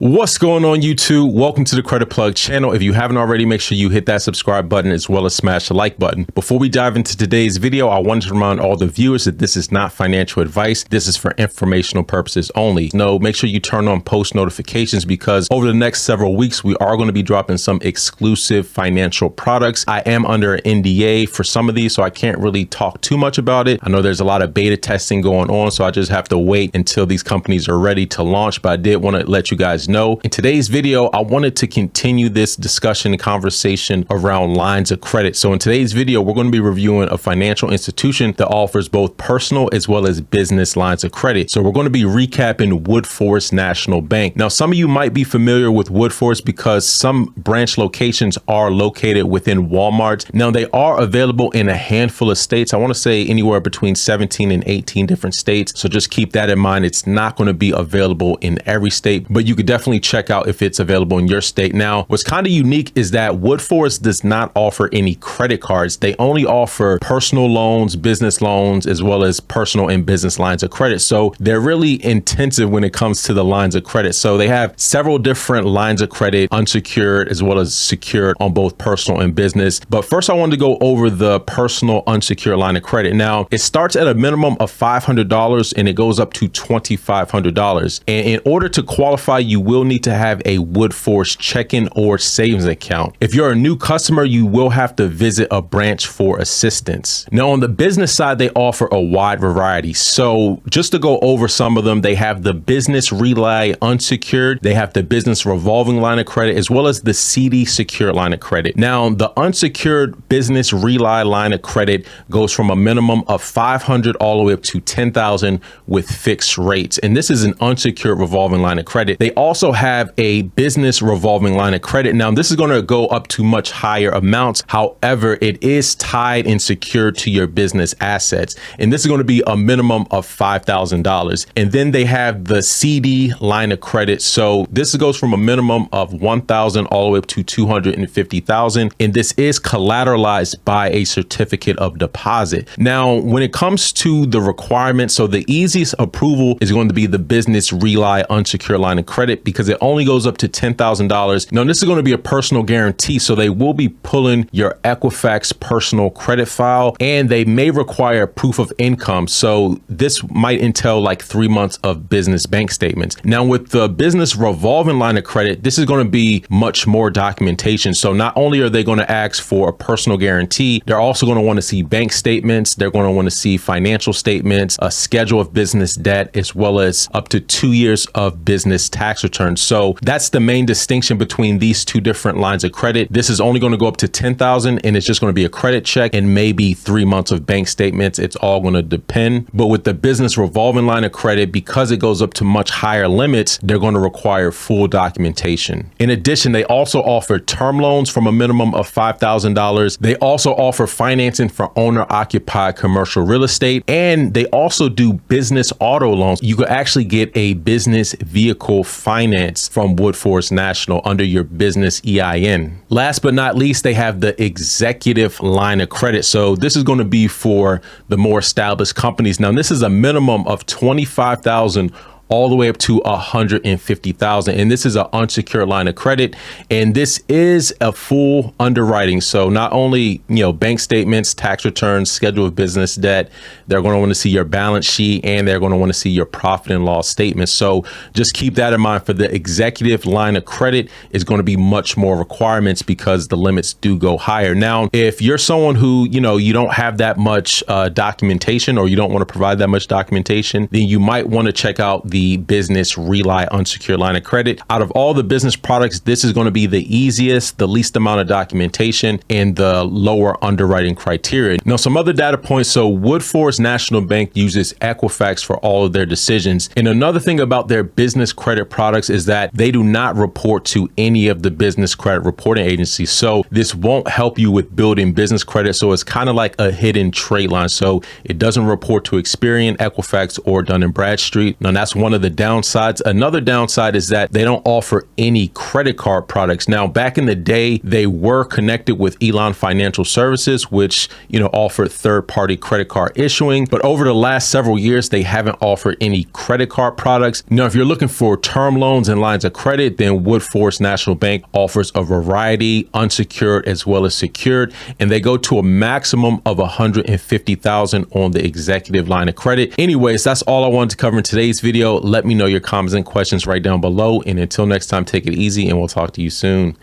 What's going on, YouTube? Welcome to the Credit Plug channel. If you haven't already, make sure you hit that subscribe button as well as smash the like button. Before we dive into today's video, I wanted to remind all the viewers that this is not financial advice. This is for informational purposes only. No, make sure you turn on post notifications because over the next several weeks, we are going to be dropping some exclusive financial products. I am under an NDA for some of these, so I can't really talk too much about it. I know there's a lot of beta testing going on, so I just have to wait until these companies are ready to launch, but I did want to let you guys know. In today's video, I wanted to continue this discussion and conversation around lines of credit. So in today's video, we're going to be reviewing a financial institution that offers both personal as well as business lines of credit. So we're going to be recapping Woodforce National Bank. Now, some of you might be familiar with Woodforce because some branch locations are located within Walmart. Now, they are available in a handful of states. I want to say anywhere between 17 and 18 different states. So just keep that in mind. It's not going to be available in every state, but you could definitely check out if it's available in your state. Now, what's kind of unique is that Woodforce does not offer any credit cards. They only offer personal loans, business loans, as well as personal and business lines of credit. So they're really intensive when it comes to the lines of credit. So they have several different lines of credit, unsecured as well as secured on both personal and business. But first, I wanted to go over the personal unsecured line of credit. Now, it starts at a minimum of $500 and it goes up to $2,500. And in order to qualify, you will need to have a Woodforce checking or savings account. If you're a new customer, you will have to visit a branch for assistance. Now, on the business side, they offer a wide variety. So just to go over some of them, they have the business relay unsecured, they have the business revolving line of credit, as well as the CD secured line of credit. Now, the unsecured business relay line of credit goes from a minimum of $500 all the way up to $10,000 with fixed rates. And this is an unsecured revolving line of credit. They also have a business revolving line of credit. Now, this is going to go up to much higher amounts. However, it is tied and secured to your business assets. And this is going to be a minimum of $5,000. And then they have the CD line of credit. So this goes from a minimum of $1,000 all the way up to $250,000. And this is collateralized by a certificate of deposit. Now, when it comes to the requirements, so the easiest approval is going to be the business relay unsecured line of credit because it only goes up to $10,000. Now, this is going to be a personal guarantee, so they will be pulling your Equifax personal credit file, and they may require proof of income. So this might entail like 3 months of business bank statements. Now, with the business revolving line of credit, this is going to be much more documentation. So not only are they going to ask for a personal guarantee, they're also going to want to see bank statements. They're going to want to see financial statements, a schedule of business debt, as well as up to 2 years of business tax returns. So that's the main distinction between these two different lines of credit. This is only going to go up to $10,000 and it's just going to be a credit check and maybe 3 months of bank statements. It's all going to depend. But with the business revolving line of credit, because it goes up to much higher limits, they're going to require full documentation. In addition, they also offer term loans from a minimum of $5,000. They also offer financing for owner occupied commercial real estate. And they also do business auto loans. You could actually get a business vehicle finance from Woodforce National under your business EIN. Last but not least, they have the executive line of credit. So this is going to be for the more established companies. Now, this is a minimum of $25,000 all the way up to $150,000. And this is an unsecured line of credit. And this is a full underwriting. So not only, bank statements, tax returns, schedule of business debt, they're going to want to see your balance sheet and they're going to want to see your profit and loss statements. So just keep that in mind. For the executive line of credit is going to be much more requirements because the limits do go higher. Now, if you're someone who, you don't have that much documentation or you don't want to provide that much documentation, then you might want to check out the business relay unsecured line of credit. Out of all the business products, this is going to be the easiest, the least amount of documentation, and the lower underwriting criteria. Now, some other data points. So Woodforce National Bank uses Equifax for all of their decisions. And another thing about their business credit products is that they do not report to any of the business credit reporting agencies. So this won't help you with building business credit. So it's kind of like a hidden trade line. So it doesn't report to Experian, Equifax, or Dun & Bradstreet. Now, that's one one of the downsides. Another downside is that they don't offer any credit card products. Now, back in the day, they were connected with Elon Financial Services, which, offered third-party credit card issuing. But over the last several years, they haven't offered any credit card products. Now, if you're looking for term loans and lines of credit, then Woodforce National Bank offers a variety, unsecured as well as secured, and they go to a maximum of $150,000 on the executive line of credit. Anyways, that's all I wanted to cover in today's video. Let me know your comments and questions right down below. And until next time, take it easy and we'll talk to you soon.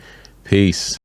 Peace.